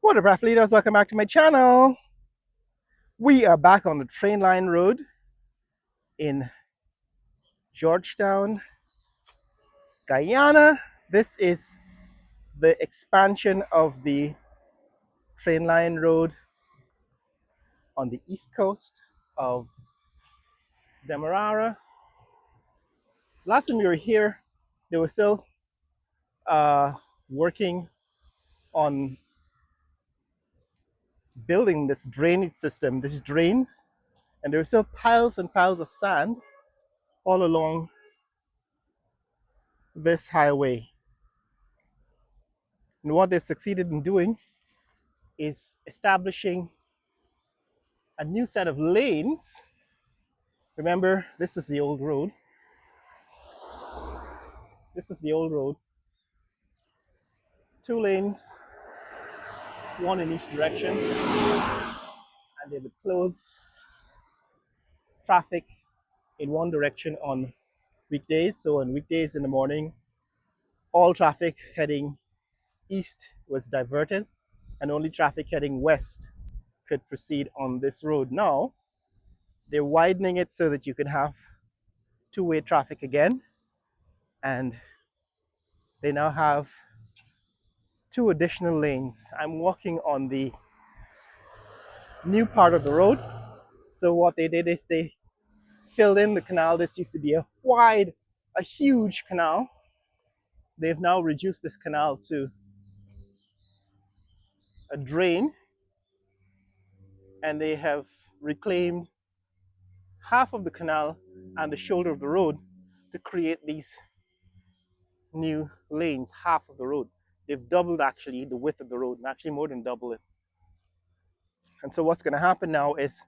What up, athletes? Welcome back to my channel. We are back on the train line road in Georgetown, Guyana. This is the expansion of the train line road on the east coast of Demerara. Last time we were here, they were still working on building this drainage system, these drains, and there were still piles and piles of sand all along this highway. And what they've succeeded in doing is establishing a new set of lanes. Remember, this is the old road. This was the old road. 2 lanes, one in each direction, and they would close traffic in one direction on weekdays. So on weekdays in the morning, all traffic heading east was diverted, and only traffic heading west could proceed on this road. Now, they're widening it so that you can have two-way traffic again, and they now have 2 additional lanes. I'm walking on the new part of the road. So what they did is they filled in the canal. This used to be a huge canal. They've now reduced this canal to a drain, and they have reclaimed half of the canal and the shoulder of the road to create these new lanes, half of the road. They've doubled actually the width of the road, and actually more than double it. And so what's going to happen now is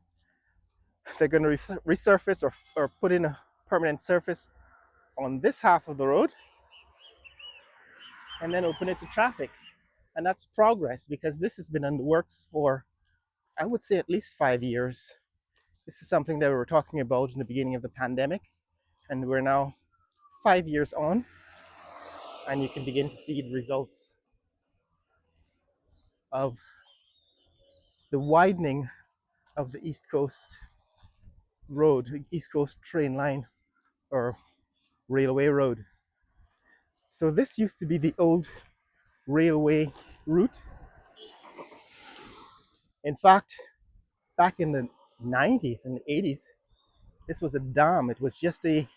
they're going to resurface or put in a permanent surface on this half of the road and then open it to traffic. And that's progress, because this has been in the works for, I would say, at least 5 years. This is something that we were talking about in the beginning of the pandemic, and we're now 5 years on, and you can begin to see the results of the widening of the East Coast road, East Coast train line or railway road. So this used to be the old railway route. In fact, back in the 90s and 80s, this was a dam. It was just a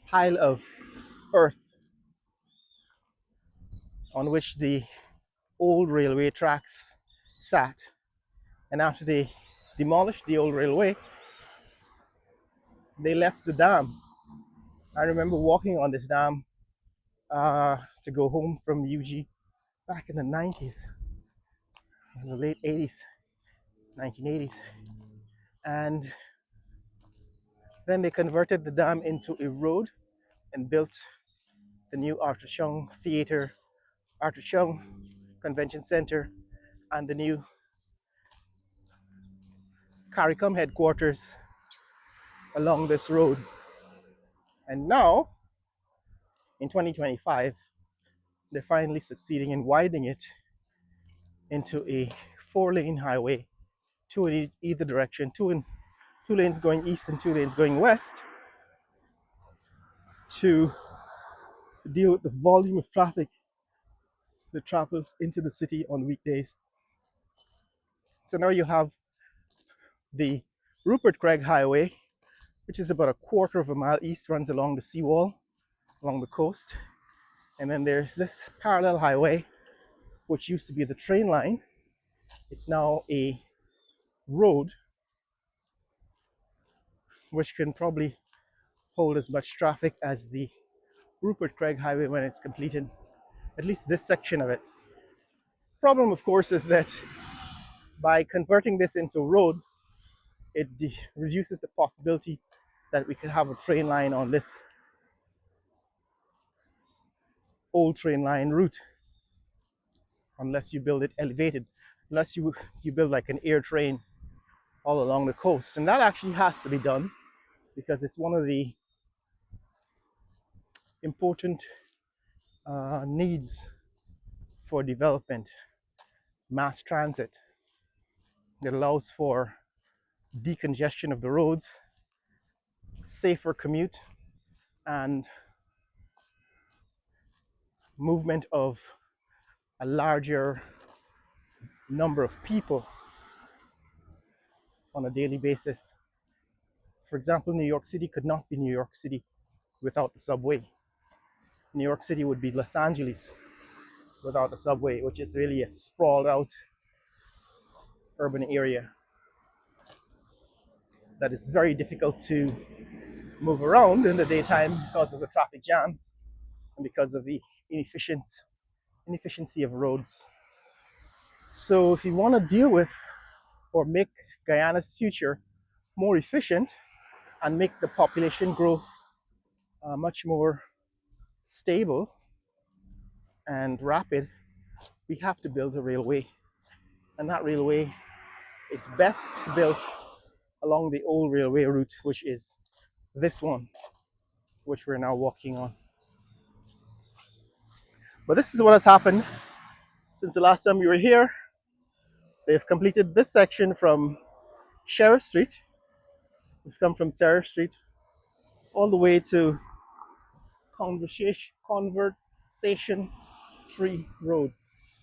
pile of earth on which the old railway tracks sat. And after they demolished the old railway, they left the dam. I remember walking on this dam to go home from UG back in the 90s, in the late 80s, 1980s. And then they converted the dam into a road and built the new Arthur Chung Theatre, Arthur Chung Convention Center, and the new CARICOM headquarters along this road. And now, in 2025, they're finally succeeding in widening it into a 4-lane highway, 2 in either direction, 2 lanes going east and 2 lanes going west, to deal with the volume of traffic that travels into the city on weekdays. So now you have the Rupert Craig Highway, which is about a quarter of a mile east, runs along the seawall, along the coast. And then there's this parallel highway, which used to be the train line. It's now a road, which can probably hold as much traffic as the Rupert Craig Highway when it's completed, at least this section of it. Problem, of course, is that by converting this into a road, it reduces the possibility that we could have a train line on this old train line route, unless you build it elevated, unless you build like an air train all along the coast. And that actually has to be done, because it's one of the important needs for development. mass transit. It allows for decongestion of the roads, safer commute, and movement of a larger number of people on a daily basis. For example, New York City could not be New York City without the subway. New York City would be Los Angeles without the subway, which is really a sprawled out urban area that is very difficult to move around in the daytime because of the traffic jams and because of the inefficiency of roads. So if you want to deal with or make Guyana's future more efficient and make the population growth much more stable and rapid, we have to build a railway. And that railway is best built along the old railway route, which is this one, which we're now walking on. But this is what has happened since the last time we were here. They've completed this section from Sheriff Street. We've come from Sheriff Street all the way to Conversation Tree Road.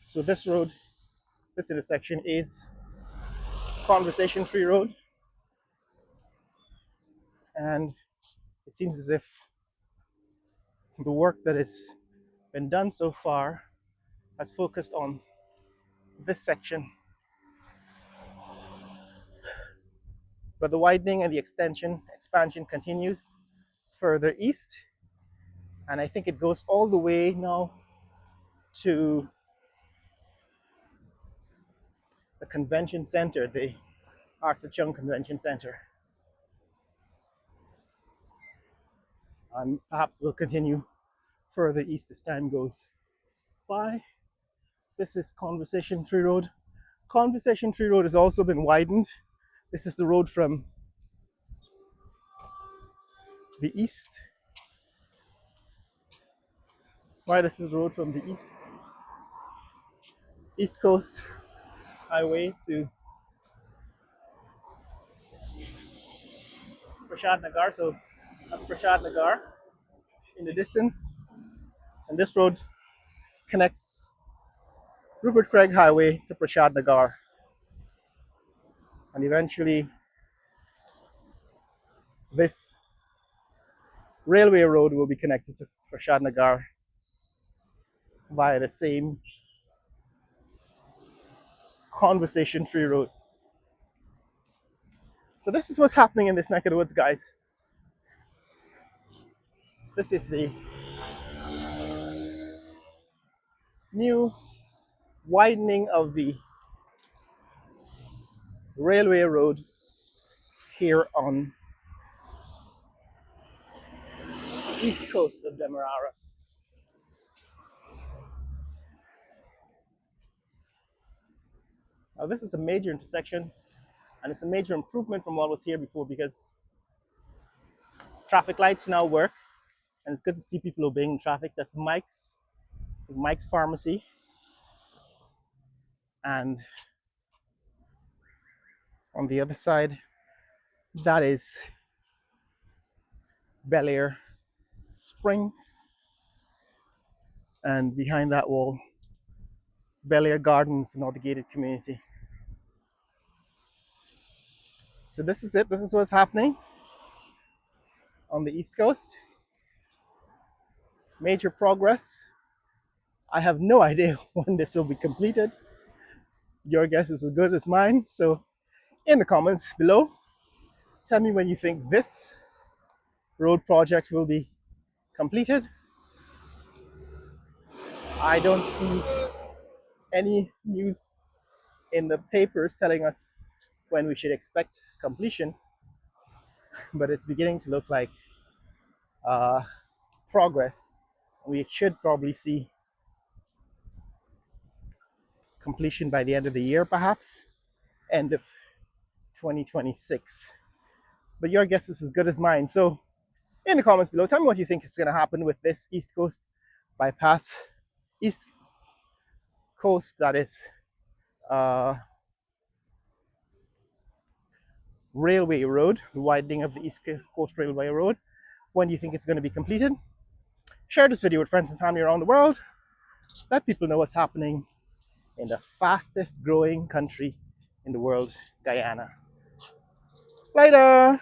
So this road, this intersection is Conversation Tree Road, and it seems as if the work that has been done so far has focused on this section. But the widening and the expansion continues further east, and I think it goes all the way now to the convention center, the Arthur Chung Convention Center. And perhaps we'll continue further east as time goes by. This is Conversation Tree Road. Conversation Tree Road has also been widened. This is the road from the east. Right, this is the road from the East Coast Highway to Prashad Nagar. So that's Prashad Nagar in the distance. And this road connects Rupert Craig Highway to Prashad Nagar. And eventually, this railway road will be connected to Prashad Nagar via the same Conversation Tree Road. So this is what's happening in this neck of the woods, guys. This is the new widening of the railway road here on the east coast of Demerara. Now this is a major intersection, and it's a major improvement from what was here before because traffic lights now work, and it's good to see people obeying traffic. That's Mike's Pharmacy, and on the other side, that is Bel Air Springs, and behind that wall, Bel Air Gardens, another gated community. So this is it. This is what's happening on the East Coast. Major progress. I have no idea when this will be completed. Your guess is as good as mine. So in the comments below, tell me when you think this road project will be completed. I don't see any news in the papers telling us when we should expect completion, but it's beginning to look like progress. We should probably see completion by the end of the year, perhaps end of 2026. But your guess is as good as mine. So in the comments below, tell me what you think is going to happen with this East Coast bypass. East Coast, that is, uh, railway road, the widening of the East Coast Railway Road. When do you think it's going to be completed? Share this video with friends and family around the world. Let people know what's happening in the fastest growing country in the world, Guyana. Later!